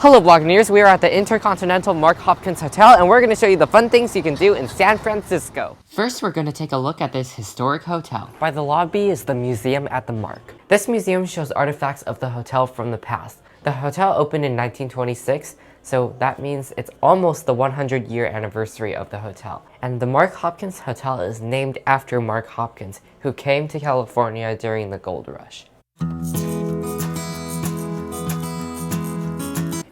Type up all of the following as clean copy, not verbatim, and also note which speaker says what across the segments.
Speaker 1: Hello Vlogneers, we are at the InterContinental Mark Hopkins Hotel and we're going to show you the fun things you can do in San Francisco. First, we're going to take a look at this historic hotel. By the lobby is the museum at the Mark. This museum shows artifacts of the hotel from the past. The hotel opened in 1926, so that means it's almost the 100-year anniversary of the hotel. And the Mark Hopkins Hotel is named after Mark Hopkins, who came to California during the gold rush.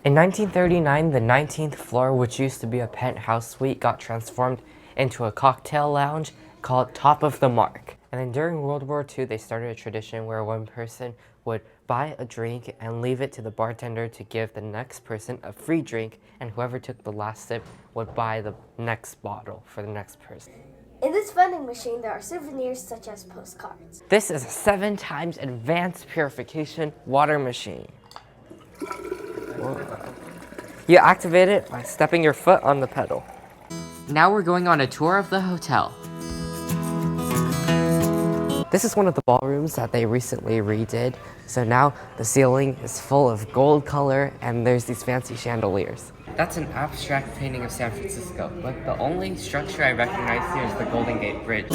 Speaker 1: In 1939, the 19th floor, which used to be a penthouse suite, got transformed into a cocktail lounge called Top of the Mark. And then during World War II, they started a tradition where one person would buy a drink and leave it to the bartender to give the next person a free drink, and whoever took the last sip would buy the next bottle for the next person.
Speaker 2: In this vending machine, there are souvenirs such as postcards.
Speaker 1: This is a 7 times advanced purification water machine. Whoa. You activate it by stepping your foot on the pedal. Now we're going on a tour of the hotel. This is one of the ballrooms that they recently redid. So now the ceiling is full of gold color and there's these fancy chandeliers. That's an abstract painting of San Francisco, but the only structure I recognize here is the Golden Gate Bridge.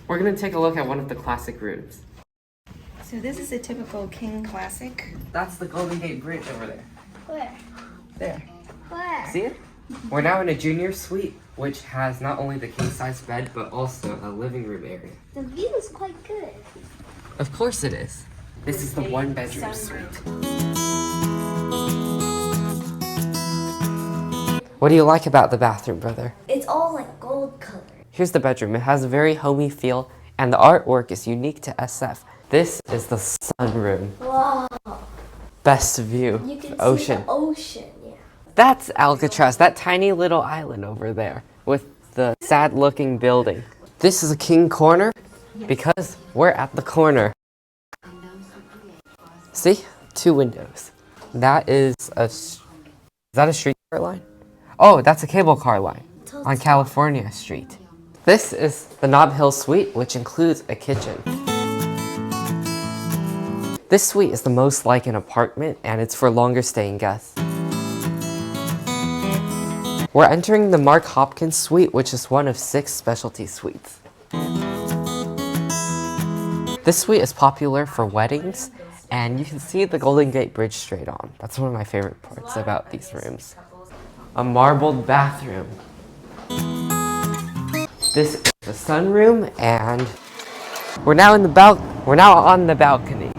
Speaker 1: We're gonna take a look at one of the classic rooms.
Speaker 3: So this is a typical king classic.
Speaker 1: That's the Golden Gate Bridge over there.
Speaker 2: Where?
Speaker 1: There.
Speaker 2: Where?
Speaker 1: See it? We're now in a junior suite, which has not only the king-size bed, but also a living room area.
Speaker 2: The view is quite good.
Speaker 1: Of course it is. This is the one-bedroom suite. What do you like about the bathroom, brother?
Speaker 2: It's all like gold color.
Speaker 1: Here's the bedroom. It has a very homey feel, and the artwork is unique to SF. This is the sunroom.
Speaker 2: Wow.
Speaker 1: Best view.
Speaker 2: You can
Speaker 1: Ocean.
Speaker 2: see the ocean, yeah.
Speaker 1: That's Alcatraz, that tiny little island over there with the sad-looking building. This is a king corner because we're at the corner. See? 2 windows. That is that a streetcar line? Oh, that's a cable car line on California Street. This is the Nob Hill Suite, which includes a kitchen. This suite is the most like an apartment, and it's for longer staying guests. We're entering the Mark Hopkins Suite, which is one of 6 specialty suites. This suite is popular for weddings, and you can see the Golden Gate Bridge straight on. That's one of my favorite parts about these rooms. A marbled bathroom. This is the sunroom, and we're now on the balcony.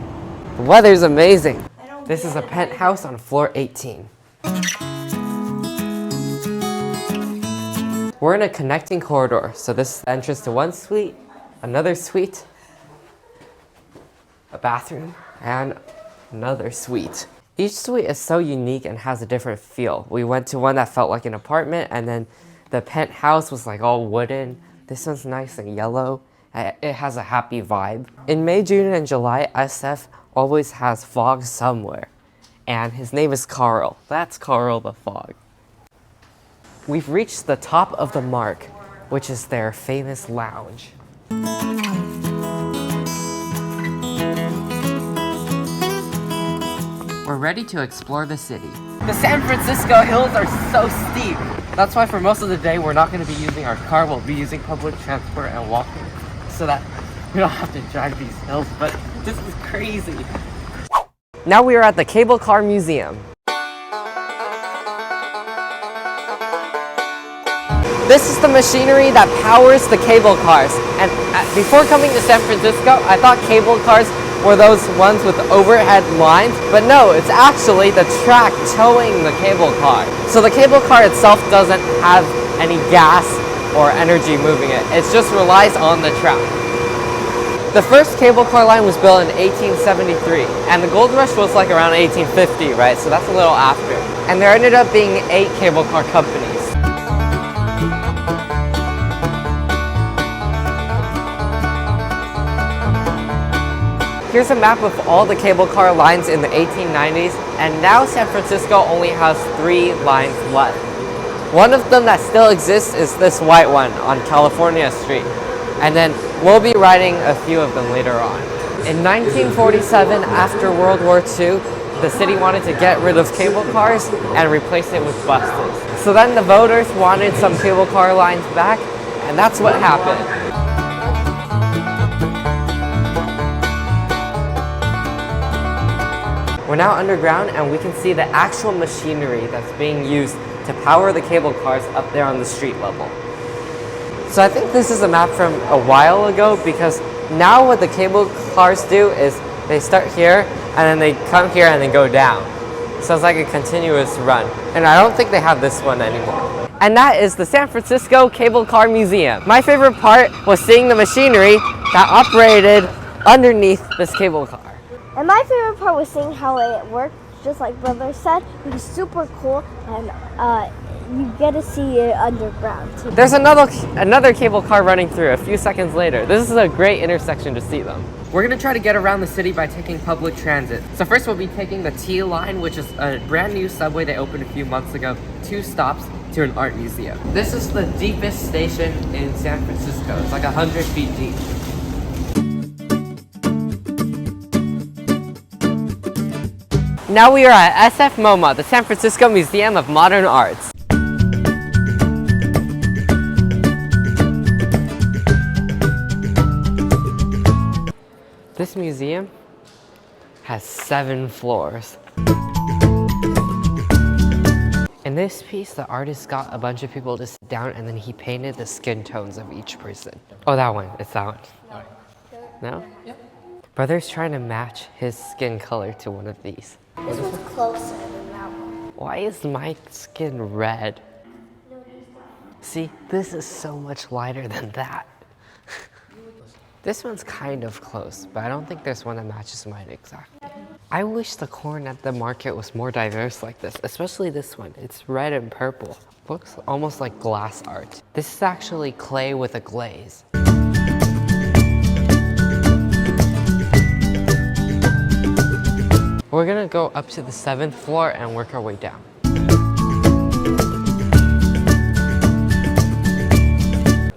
Speaker 1: The weather's amazing. This is a penthouse on floor 18. We're in a connecting corridor, so this is the entrance to one suite, another suite, a bathroom, and another suite. Each suite is so unique and has a different feel. We went to one that felt like an apartment, and then the penthouse was like all wooden. This one's nice and yellow. It has a happy vibe. In May, June, and July, SF always has fog somewhere, and his name is Carl. That's Carl the Fog. We've reached the top of the Mark, which is their famous lounge. We're ready to explore the city. The San Francisco hills are so steep. That's why for most of the day we're not going to be using our car. We'll be using public transport and walking so that we don't have to drive these hills, but this is crazy. Now we are at the Cable Car Museum. This is the machinery that powers the cable cars. And before coming to San Francisco, I thought cable cars were those ones with overhead lines, but no, it's actually the track towing the cable car. So the cable car itself doesn't have any gas or energy moving it. It just relies on the track. The first cable car line was built in 1873, and the gold rush was like around 1850, right? So that's a little after. And there ended up being 8 cable car companies. Here's a map of all the cable car lines in the 1890s, and now San Francisco only has 3 lines left. One of them that still exists is this white one on California Street. And then we'll be riding a few of them later on. In 1947, after World War II, the city wanted to get rid of cable cars and replace it with buses. So then the voters wanted some cable car lines back, and that's what happened. We're now underground and we can see the actual machinery that's being used to power the cable cars up there on the street level. So I think this is a map from a while ago, because now what the cable cars do is they start here and then they come here and then go down. So it's like a continuous run. And I don't think they have this one anymore. And that is the San Francisco Cable Car Museum. My favorite part was seeing the machinery that operated underneath this cable car.
Speaker 2: And my favorite part was seeing how it worked, just like Brother said. It was super cool, and you get to see it underground too.
Speaker 1: There's another cable car running through a few seconds later. This is a great intersection to see them. We're gonna try to get around the city by taking public transit. So first we'll be taking the T line, which is a brand new subway they opened a few months ago. 2 stops to an art museum. This is the deepest station in San Francisco. It's like 100 feet deep. Now we are at SFMOMA, the San Francisco Museum of Modern Arts. This museum has 7 floors. In this piece, the artist got a bunch of people to sit down and then he painted the skin tones of each person. Oh, that one. It's that one. No? Yep. Brother's trying to match his skin color to one of these.
Speaker 2: This one's closer than that one.
Speaker 1: Why is my skin red? See, this is so much lighter than that. This one's kind of close, but I don't think there's one that matches mine exactly. I wish the corn at the market was more diverse like this, especially this one. It's red and purple. Looks almost like glass art. This is actually clay with a glaze. We're gonna go up to the 7th floor and work our way down.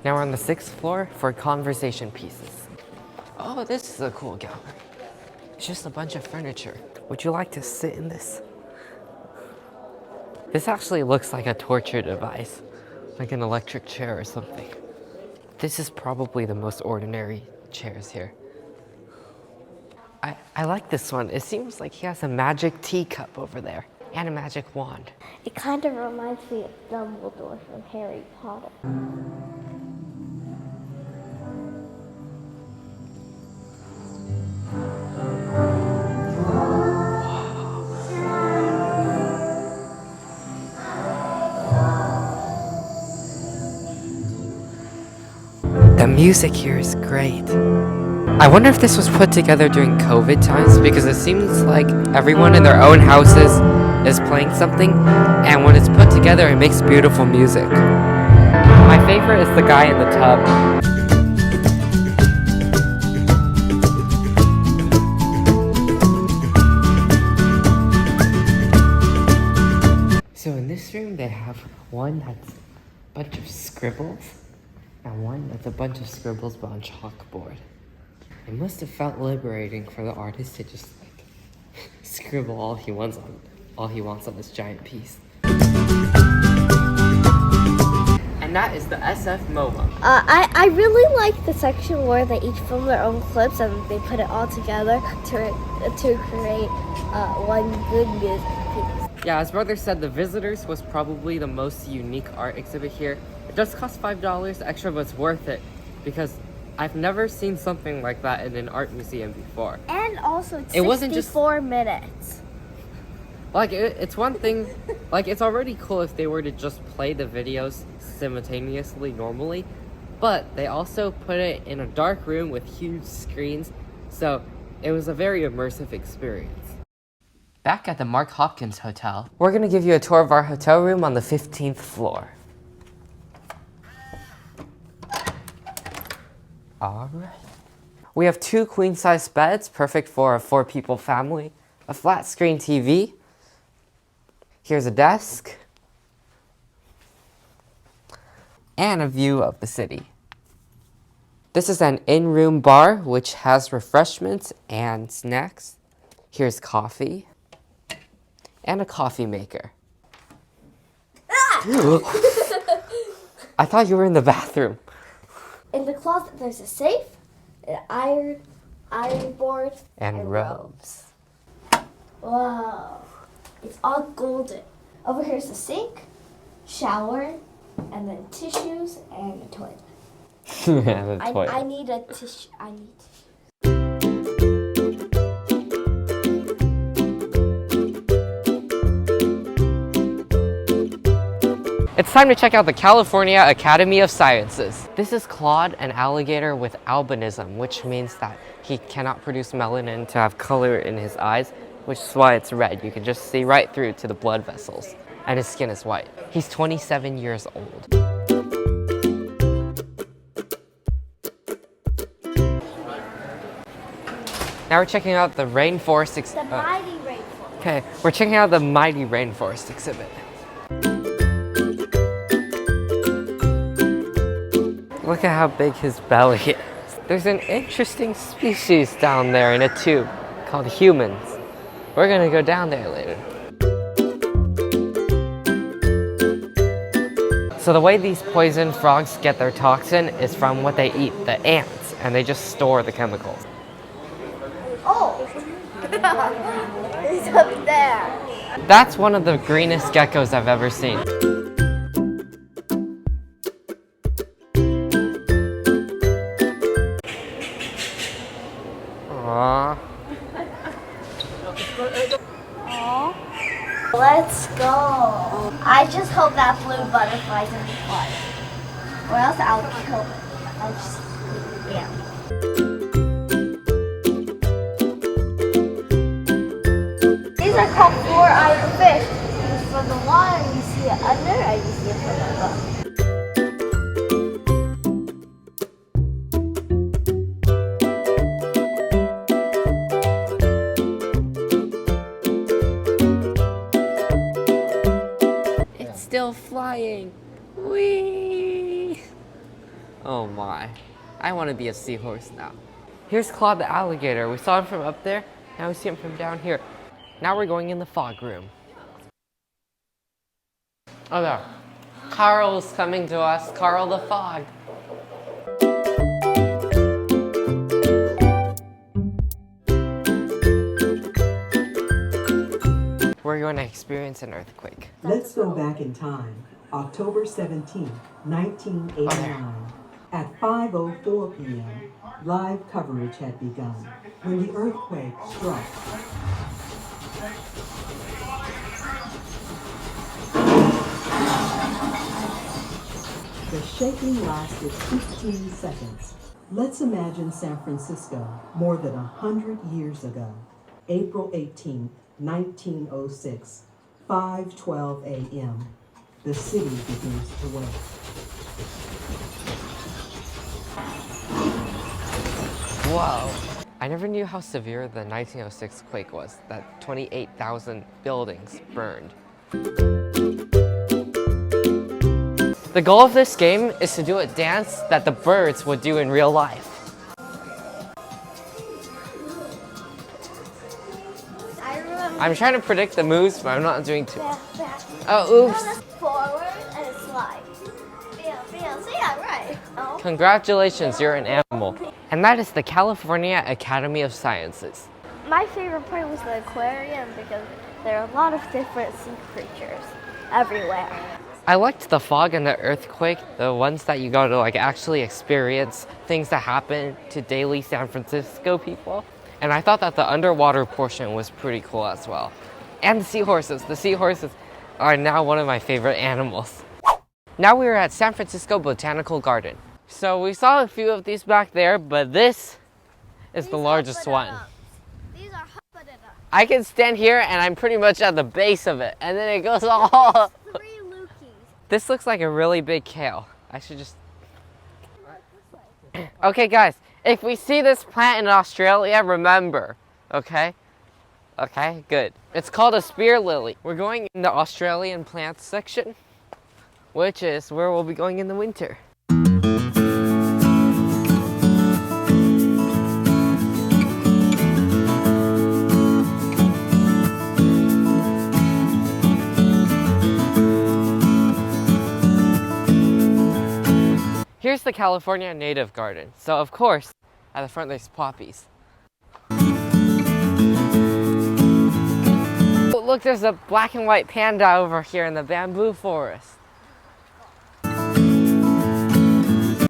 Speaker 1: Now we're on the 6th floor for conversation pieces. Oh, this is a cool gallery. It's just a bunch of furniture. Would you like to sit in this? This actually looks like a torture device, like an electric chair or something. This is probably the most ordinary chairs here. I like this one. It seems like he has a magic teacup over there and a magic wand.
Speaker 2: It kind of reminds me of Dumbledore from Harry Potter.
Speaker 1: The music here is great. I wonder if this was put together during COVID times, because it seems like everyone in their own houses is playing something, and when it's put together, it makes beautiful music. My favorite is the guy in the tub. So in this room, they have one that's a bunch of scribbles, and one that's a bunch of scribbles but on chalkboard. It must have felt liberating for the artist to just like scribble all he wants on this giant piece. And that is the SFMOMA.
Speaker 2: I really like the section where they each film their own clips and they put it all together to create one good music piece.
Speaker 1: Yeah, as Brother said, the Visitors was probably the most unique art exhibit here. It does cost $5 extra, but it's worth it because I've never seen something like that in an art museum before.
Speaker 2: And also, it's
Speaker 1: it wasn't
Speaker 2: 64 minutes.
Speaker 1: Like, it's one thing, like, it's already cool if they were to just play the videos simultaneously normally, but they also put it in a dark room with huge screens, so it was a very immersive experience. Back at the Mark Hopkins Hotel, we're gonna give you a tour of our hotel room on the 15th floor. Alright. We have 2 queen-size beds, perfect for a 4-people family, a flat-screen TV. Here's a desk, and a view of the city. This is an in-room bar, which has refreshments and snacks. Here's coffee. and a coffee maker. I thought you were in the bathroom.
Speaker 2: In the closet, there's a safe, an iron board,
Speaker 1: And robes.
Speaker 2: Whoa. It's all golden. Over here's the sink, shower, and then tissues and a toilet.
Speaker 1: And a toilet.
Speaker 2: I need a tissue.
Speaker 1: It's time to check out the California Academy of Sciences. This is Claude, an alligator with albinism, which means that he cannot produce melanin to have color in his eyes, which is why it's red. You can just see right through to the blood vessels, and his skin is white. He's 27 years old. Now we're checking out the rainforest exhibit.
Speaker 2: The mighty rainforest.
Speaker 1: Okay, we're checking out the mighty rainforest exhibit. Look at how big his belly is. There's an interesting species down there in a tube called humans. We're gonna go down there later. So the way these poison frogs get their toxin is from what they eat, the ants, and they just store the chemicals.
Speaker 2: Oh! It's up there.
Speaker 1: That's one of the greenest geckos I've ever seen. Aww.
Speaker 2: Let's go. I just hope that blue butterfly doesn't fly. Or else I'll kill it. I'll just, yeah. These are called four-eyed fish. From the water, you see it under, and you see it from above.
Speaker 1: Still flying. Whee! Oh my. I want to be a seahorse now. Here's Claude the alligator. We saw him from up there. Now we see him from down here. Now we're going in the fog room. Oh there. Carl's coming to us. Carl the fog. We're going to experience an earthquake.
Speaker 4: Let's go back in time. October 17, 1989. At 5:04 p.m., live coverage had begun when the earthquake struck. The shaking lasted 15 seconds. Let's imagine San Francisco more than 100 years ago. April 18, 1906, 5:12 a.m. The city begins to wake.
Speaker 1: Whoa. I never knew how severe the 1906 quake was, that 28,000 buildings burned. The goal of this game is to do a dance that the birds would do in real life. I'm trying to predict the moves, but I'm not doing too. Oh, oops.
Speaker 2: Forward and slide. Feel. So yeah, right. Oh.
Speaker 1: Congratulations, you're an animal. And that is the California Academy of Sciences.
Speaker 2: My favorite part was the aquarium because there are a lot of different sea creatures everywhere.
Speaker 1: I liked the fog and the earthquake, the ones that you got to actually experience, things that happen to daily San Francisco people. And I thought that the underwater portion was pretty cool as well. And the seahorses. The seahorses are now one of my favorite animals. Now we are at San Francisco Botanical Garden. So we saw a few of these back there, but this is the largest one.
Speaker 2: These are huppadida.
Speaker 1: I can stand here and I'm pretty much at the base of it. And then it goes all...
Speaker 2: 3 lookies.
Speaker 1: This looks like a really big kale. I should just... Okay guys, if we see this plant in Australia, remember, okay? Okay, good. It's called a spear lily. We're going in the Australian plants section, which is where we'll be going in the winter. Here's the California Native Garden. So of course, at the front there's poppies. Oh, look, there's a black and white panda over here in the bamboo forest.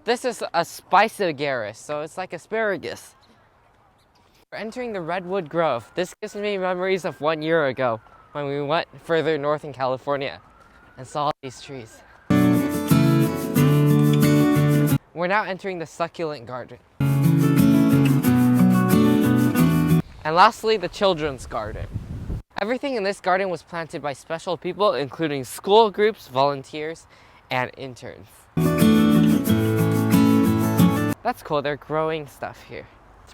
Speaker 1: This is a spiceagarus, so it's like asparagus. We're entering the Redwood Grove. This gives me memories of 1 year ago when we went further north in California and saw these trees. We're now entering the succulent garden. And lastly, the children's garden. Everything in this garden was planted by special people, including school groups, volunteers, and interns. That's cool, they're growing stuff here.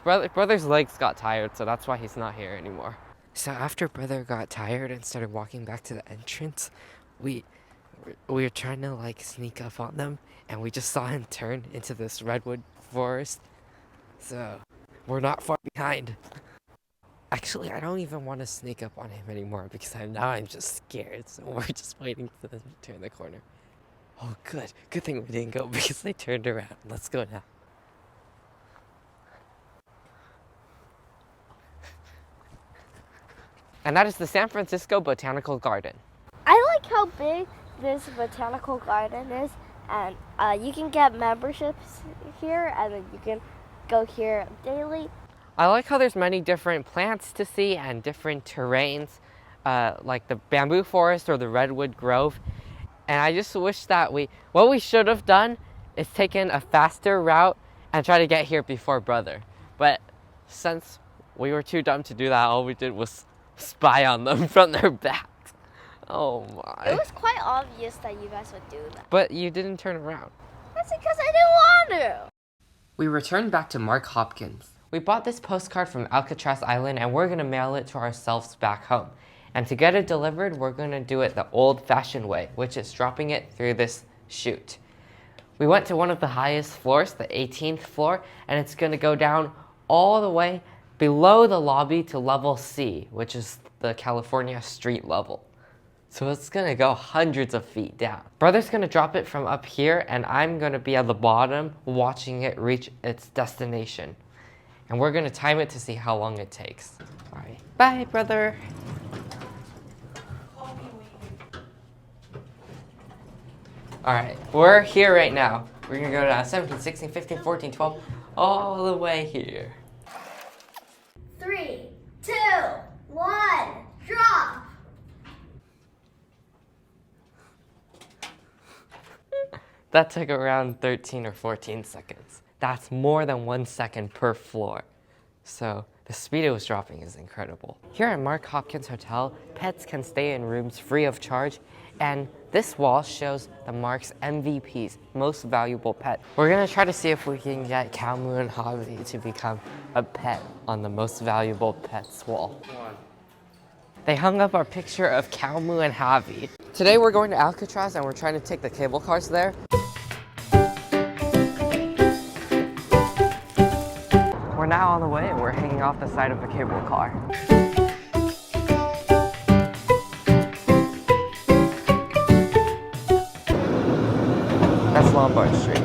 Speaker 1: Brother's legs got tired, so that's why he's not here anymore. So after brother got tired and started walking back to the entrance, we were trying to like sneak up on them, and we just saw him turn into this redwood forest. So we're not far behind. Actually, I don't even want to sneak up on him anymore because I'm just scared. So we're just waiting for them to turn the corner. Oh, good. Good thing we didn't go because they turned around. Let's go now. And that is the San Francisco Botanical Garden.
Speaker 2: I like how big this botanical garden is, and you can get memberships here, and then you can go here daily.
Speaker 1: I like how there's many different plants to see and different terrains, like the bamboo forest or the redwood grove. And I just wish that what we should have done is taken a faster route and try to get here before brother. But since we were too dumb to do that, all we did was spy on them from their backs. Oh my.
Speaker 2: It was quite obvious that you guys would do that.
Speaker 1: But you didn't turn around.
Speaker 2: That's because I didn't want to.
Speaker 1: We returned back to Mark Hopkins. We bought this postcard from Alcatraz Island and we're gonna mail it to ourselves back home. And to get it delivered, we're gonna do it the old-fashioned way, which is dropping it through this chute. We went to one of the highest floors, the 18th floor, and it's gonna go down all the way below the lobby to level C, which is the California street level. So it's gonna go hundreds of feet down. Brother's gonna drop it from up here, and I'm gonna be at the bottom watching it reach its destination. And we're gonna time it to see how long it takes. All right, bye, brother. All right, we're here right now. We're gonna go down 17, 16, 15, 14, 12, all the way here.
Speaker 2: 3, 2, 1, drop!
Speaker 1: That took around 13 or 14 seconds. That's more than 1 second per floor. So the speed it was dropping is incredible. Here at Mark Hopkins Hotel, pets can stay in rooms free of charge, and this wall shows the Mark's MVPs, most valuable pet. We're gonna try to see if we can get Calmu and Javi to become a pet on the most valuable pets wall. They hung up our picture of Calmu and Javi. Today we're going to Alcatraz and we're trying to take the cable cars there. We're now on the way and we're hanging off the side of a cable car. That's Lombard Street.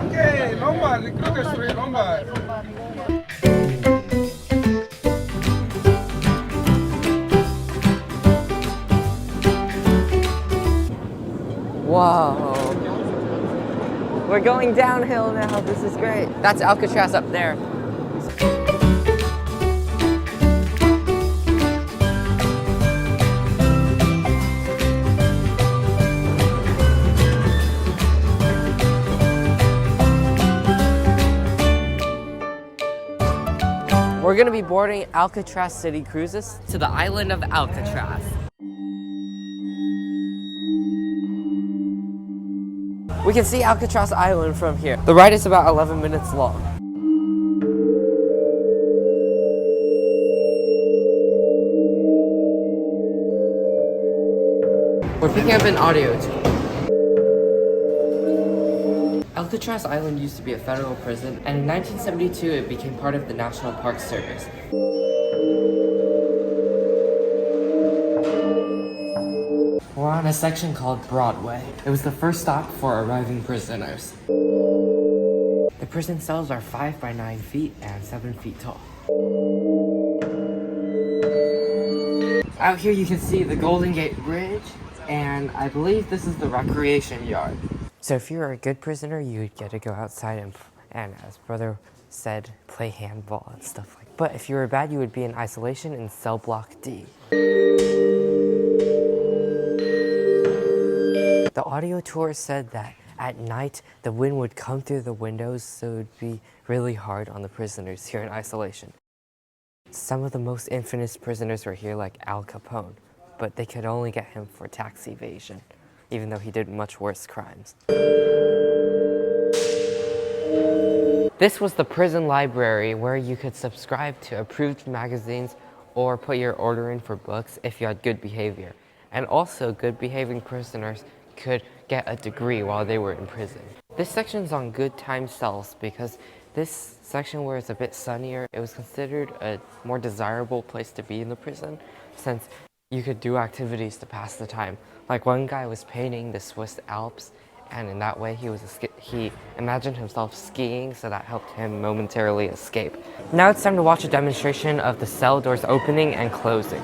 Speaker 5: Okay, Lombard, Recruiter Street, Lombard.
Speaker 1: Whoa. We're going downhill now. This is great. That's Alcatraz up there. We're gonna be boarding Alcatraz City Cruises to the island of Alcatraz. We can see Alcatraz Island from here. The ride is about 11 minutes long. We're picking up an audio tour. Alcatraz Island used to be a federal prison, and in 1972 it became part of the National Park Service. We're on a section called Broadway. It was the first stop for arriving prisoners. prison cells are 5 by 9 feet and 7 feet tall. Out here you can see the Golden Gate Bridge, and I believe this is the recreation yard. So if you're a good prisoner, you'd get to go outside and as brother said, play handball and stuff like that. But if you were bad, you would be in isolation in cell block D. The audio tour said that at night, the wind would come through the windows, so it would be really hard on the prisoners here in isolation. Some of the most infamous prisoners were here, like Al Capone, but they could only get him for tax evasion, even though he did much worse crimes. This was the prison library where you could subscribe to approved magazines or put your order in for books if you had good behavior. And also, good behaving prisoners could get a degree while they were in prison. This section's on good time cells because this section where it's a bit sunnier, it was considered a more desirable place to be in the prison since you could do activities to pass the time. Like one guy was painting the Swiss Alps, and in that way he imagined himself skiing, so that helped him momentarily escape. Now it's time to watch a demonstration of the cell doors opening and closing.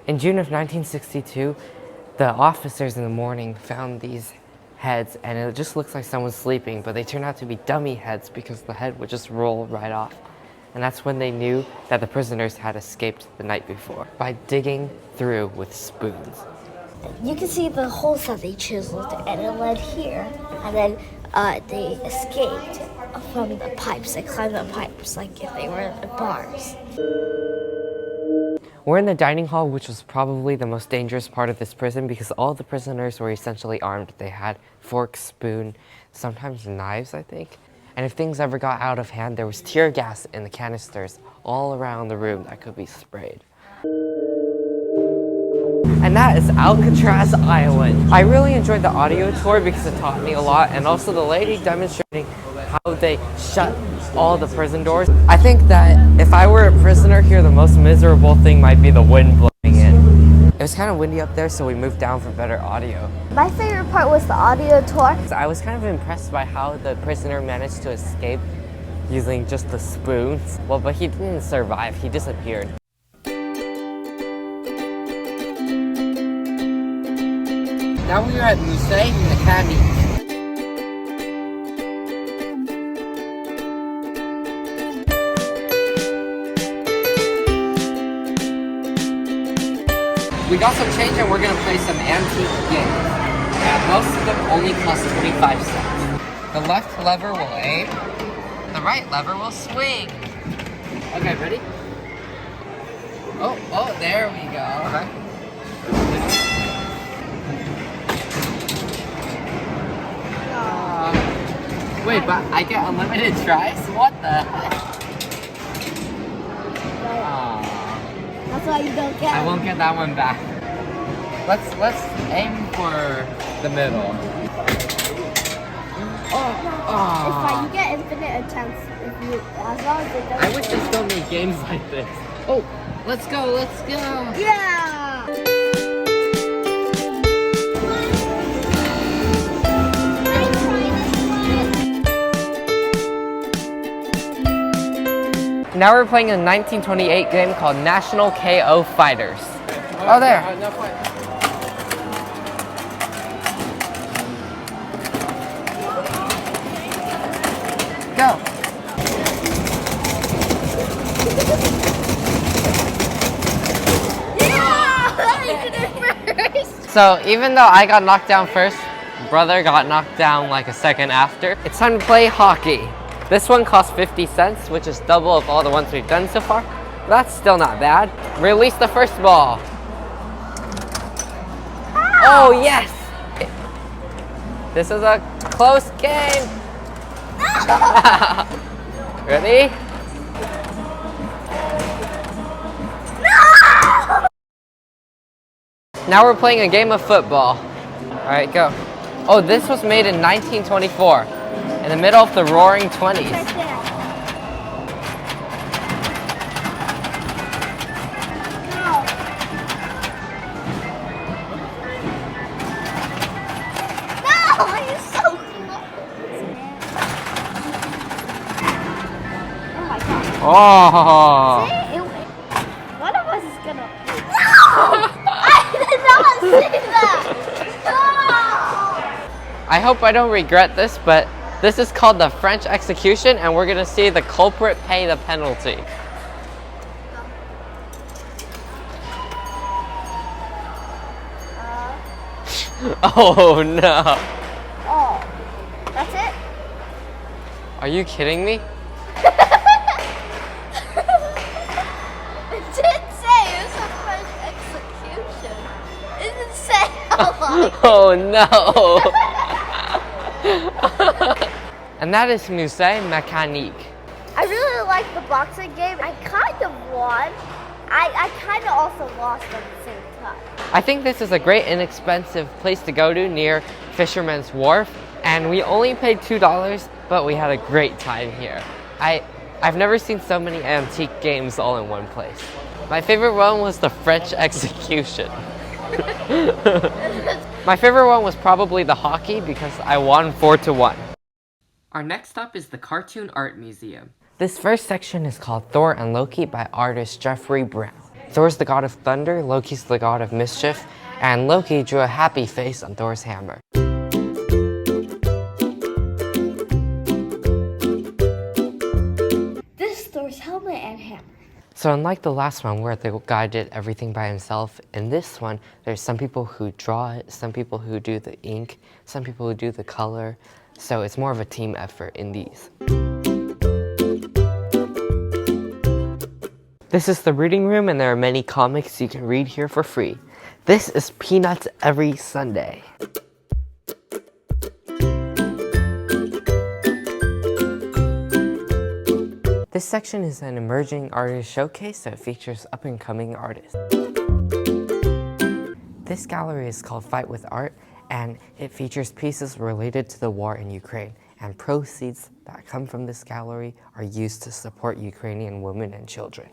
Speaker 1: In June of 1962, the officers in the morning found these heads, and it just looks like someone's sleeping, but they turned out to be dummy heads because the head would just roll right off. And that's when they knew that the prisoners had escaped the night before, by digging through with spoons.
Speaker 2: You can see the holes that they chiseled, and it led here, and then they escaped from the pipes. They climbed the pipes like if they were in bars.
Speaker 1: We're in the dining hall, which was probably the most dangerous part of this prison because all the prisoners were essentially armed. They had forks, spoon, sometimes knives, I think. And if things ever got out of hand, there was tear gas in the canisters all around the room that could be sprayed. And that is Alcatraz Island. I really enjoyed the audio tour because it taught me a lot, and also the lady demonstrating how they shut all the prison doors. I think that if I were a prisoner here, the most miserable thing might be the wind blowing in. It was kind of windy up there, so we moved down for better audio.
Speaker 2: My favorite part was the audio tour.
Speaker 1: So I was kind of impressed by how the prisoner managed to escape using just the spoons. Well, but he didn't survive, he disappeared. Now we are at Musée Mécanique. We got some change and we're gonna play some antique games. And most of them only cost 25 cents. The left lever will aim, the right lever will swing. Okay, ready? Oh, there we go. Okay. Wait, but I get unlimited tries? What the heck?
Speaker 2: That's why you don't get
Speaker 1: I won't get that one back. Let's aim for the middle.
Speaker 2: It's fine, you get infinite attempts as long as it doesn't.
Speaker 1: I wish they still made games like this. Oh, let's go.
Speaker 2: Yeah!
Speaker 1: Now we're playing a 1928 game called National KO Fighters. Oh, there. Go.
Speaker 2: Yeah!
Speaker 1: So even though I got knocked down first, brother got knocked down like a second after. It's time to play hockey. This one costs 50 cents, which is double of all the ones we've done so far. That's still not bad. Release the first ball. Oh, yes! This is a close game. Ready? No! Now we're playing a game of football. All right, go. Oh, this was made in 1924. In the middle of the roaring 20s. Oh!
Speaker 2: See? One of us is gonna. No! I did not see that! No!
Speaker 1: I hope I don't regret this, but this is called the French execution, and we're gonna see the culprit pay the penalty. Oh no!
Speaker 2: Oh, that's it?
Speaker 1: Are you kidding me?
Speaker 2: It didn't say it was a French execution. It didn't say how long.
Speaker 1: Oh no! And that is Musée Mécanique.
Speaker 2: I really like the boxing game. I kind of won. I kind of also lost at the same time.
Speaker 1: I think this is a great inexpensive place to go to near Fisherman's Wharf, and we only paid $2, but we had a great time here. I've never seen so many antique games all in one place. My favorite one was the French execution. My favorite one was probably the hockey because I won 4-1. Our next stop is the Cartoon Art Museum. This first section is called Thor and Loki by artist Jeffrey Brown. Thor's the god of thunder, Loki's the god of mischief, and Loki drew a happy face on Thor's hammer.
Speaker 2: This is Thor's helmet and hammer.
Speaker 1: So unlike the last one where the guy did everything by himself, in this one, there's some people who draw it, some people who do the ink, some people who do the color, so it's more of a team effort in these. This is the reading room, and there are many comics you can read here for free. This is Peanuts Every Sunday. This section is an emerging artist showcase that features up-and-coming artists. This gallery is called Fight with Art, and it features pieces related to the war in Ukraine, and proceeds that come from this gallery are used to support Ukrainian women and children.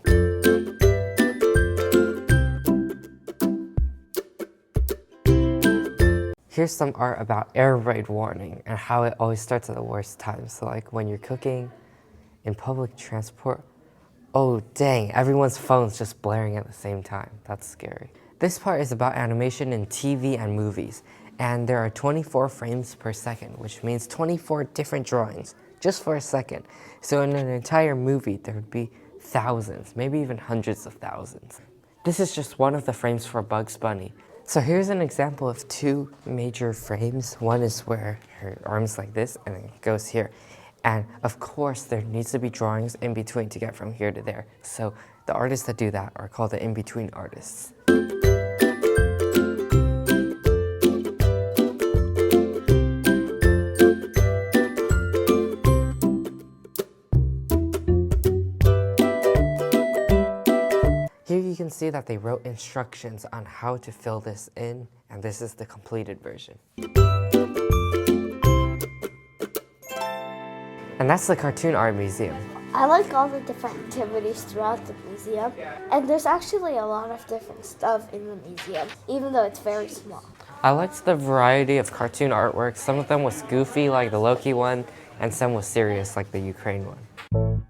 Speaker 1: Here's some art about air raid warning and how it always starts at the worst times. So like when you're cooking, in public transport, oh dang, everyone's phone's just blaring at the same time. That's scary. This part is about animation in TV and movies, and there are 24 frames per second, which means 24 different drawings just for a second. So in an entire movie, there would be thousands, maybe even hundreds of thousands. This is just one of the frames for Bugs Bunny. So here's an example of two major frames. One is where her arm's like this, and it goes here. And of course, there needs to be drawings in between to get from here to there. So the artists that do that are called the in-between artists. Here you can see that they wrote instructions on how to fill this in, and this is the completed version. And that's the Cartoon Art Museum.
Speaker 2: I like all the different activities throughout the museum, and there's actually a lot of different stuff in the museum, even though it's very small.
Speaker 1: I liked the variety of cartoon artwork. Some of them was goofy, like the Loki one, and some was serious, like the Ukraine one.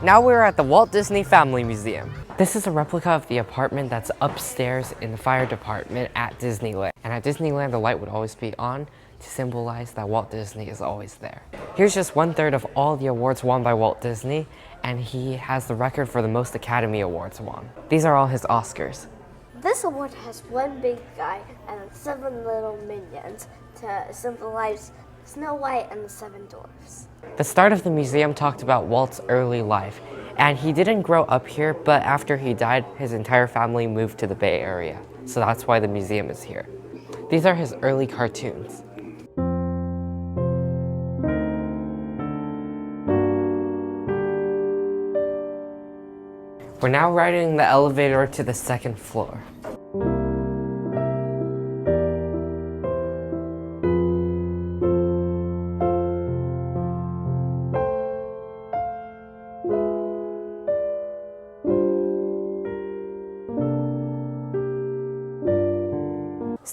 Speaker 1: Now we're at the Walt Disney Family Museum. This is a replica of the apartment that's upstairs in the fire department at Disneyland. And at Disneyland, the light would always be on to symbolize that Walt Disney is always there. Here's just 1/3 of all the awards won by Walt Disney, and he has the record for the most Academy Awards won. These are all his Oscars.
Speaker 2: This award has one big guy and 7 little minions to symbolize Snow White and the 7 Dwarfs.
Speaker 1: The start of the museum talked about Walt's early life, and he didn't grow up here, but after he died, his entire family moved to the Bay Area. So that's why the museum is here. These are his early cartoons. We're now riding the elevator to the 2nd floor.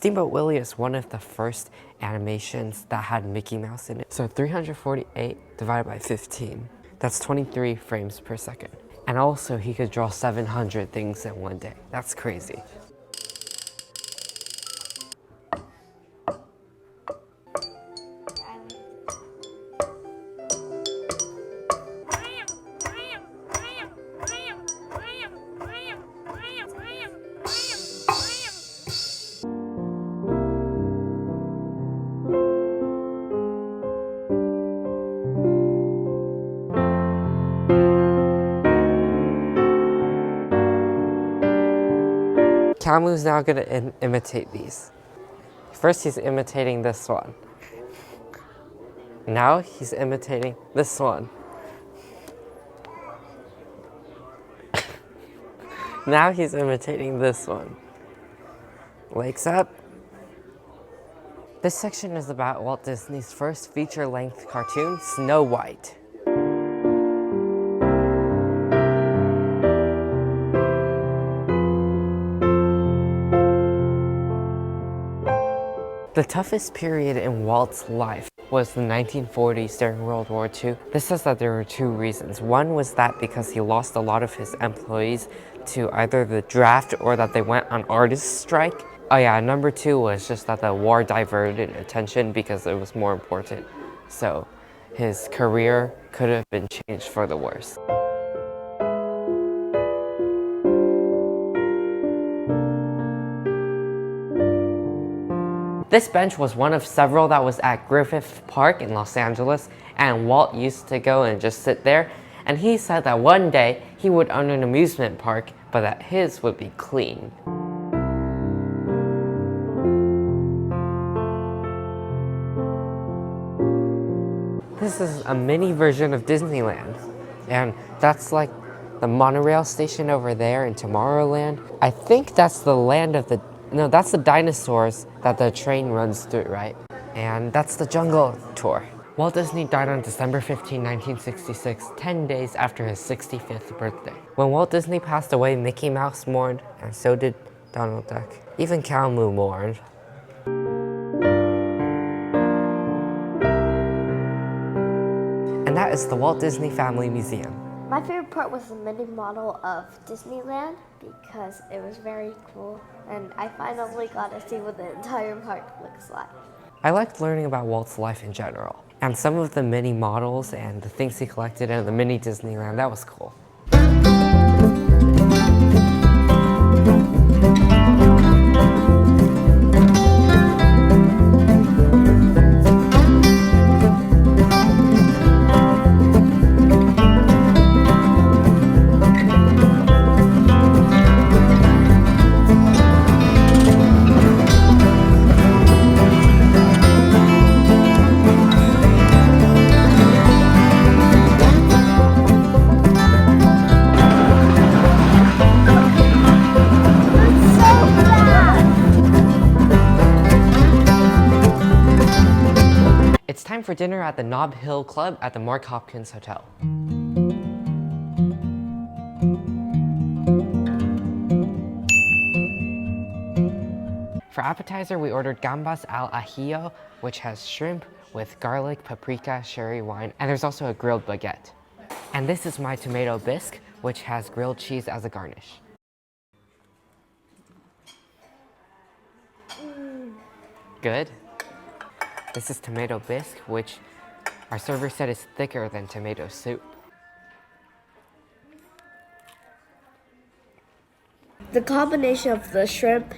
Speaker 1: Steamboat Willie is one of the first animations that had Mickey Mouse in it. So 348 divided by 15, that's 23 frames per second. And also he could draw 700 things in one day. That's crazy. Camu's now gonna imitate these. First he's imitating this one. Now he's imitating this one. Now he's imitating this one. Legs up. This section is about Walt Disney's first feature-length cartoon, Snow White. The toughest period in Walt's life was the 1940s during World War II. This says that there were two reasons. One was that because he lost a lot of his employees to either the draft or that they went on artist strike. Oh yeah, number two was just that the war diverted attention because it was more important. So his career could have been changed for the worse. This bench was one of several that was at Griffith Park in Los Angeles, and Walt used to go and just sit there, and he said that one day he would own an amusement park, but that his would be clean. This is a mini version of Disneyland, and that's like the monorail station over there in Tomorrowland. I think that's the land of the No, that's the dinosaurs that the train runs through, right? And that's the jungle tour. Walt Disney died on December 15, 1966, 10 days after his 65th birthday. When Walt Disney passed away, Mickey Mouse mourned, and so did Donald Duck. Even Camu mourned. And that is the Walt Disney Family Museum.
Speaker 2: My favorite part was the mini model of Disneyland because it was very cool and I finally got to see what the entire park looks like.
Speaker 1: I liked learning about Walt's life in general, and some of the mini models and the things he collected in the mini Disneyland, that was cool. It's time for dinner at the Nob Hill Club at the Mark Hopkins Hotel. For appetizer, we ordered gambas al ajillo, which has shrimp with garlic, paprika, sherry wine, and there's also a grilled baguette. And this is my tomato bisque, which has grilled cheese as a garnish. Good. This is tomato bisque, which our server said is thicker than tomato soup.
Speaker 2: The combination of the shrimp,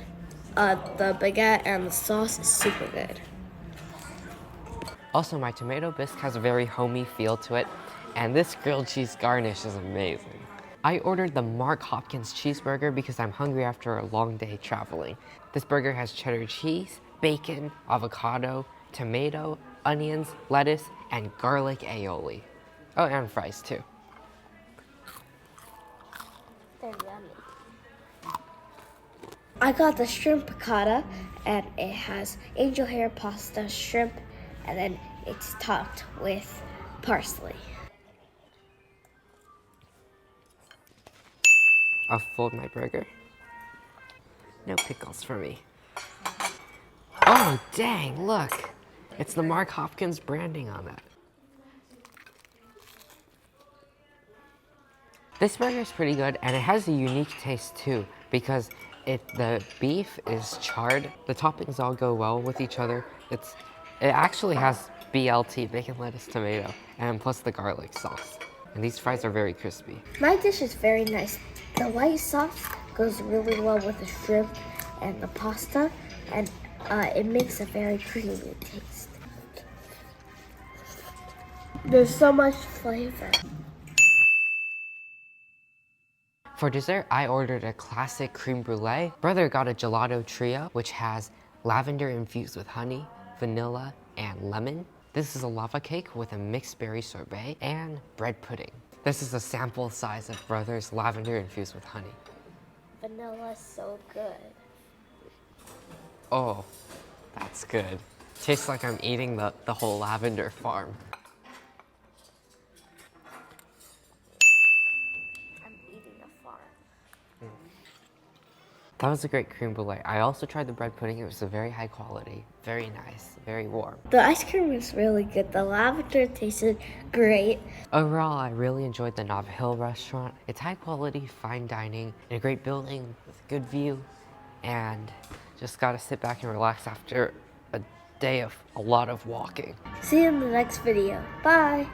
Speaker 2: the baguette, and the sauce is super good.
Speaker 1: Also, my tomato bisque has a very homey feel to it, and this grilled cheese garnish is amazing. I ordered the Mark Hopkins cheeseburger because I'm hungry after a long day traveling. This burger has cheddar cheese, bacon, avocado, tomato, onions, lettuce, and garlic aioli. Oh, and fries too.
Speaker 2: They're yummy. I got the shrimp piccata, and it has angel hair pasta shrimp, and then it's topped with parsley.
Speaker 1: I'll fold my burger. No pickles for me. Oh, dang, look. It's the Mark Hopkins branding on that. This burger is pretty good, and it has a unique taste too, because the beef is charred. The toppings all go well with each other. It actually has BLT, bacon, lettuce, tomato, and plus the garlic sauce. And these fries are very crispy.
Speaker 2: My dish is very nice. The white sauce goes really well with the shrimp and the pasta, and it makes a very creamy taste. There's so much flavor.
Speaker 1: For dessert, I ordered a classic creme brulee. Brother got a gelato trio, which has lavender infused with honey, vanilla, and lemon. This is a lava cake with a mixed berry sorbet and bread pudding. This is a sample size of Brother's lavender infused with honey.
Speaker 2: Vanilla is so good.
Speaker 1: Oh, that's good. Tastes like I'm eating the whole lavender farm. That was a great creme brulee. I also tried the bread pudding. It was a very high quality, very nice, very warm.
Speaker 2: The ice cream was really good. The lavender tasted great.
Speaker 1: Overall, I really enjoyed the Nob Hill restaurant. It's high quality, fine dining, in a great building with a good view, and just gotta sit back and relax after a day of a lot of walking.
Speaker 2: See you in the next video. Bye.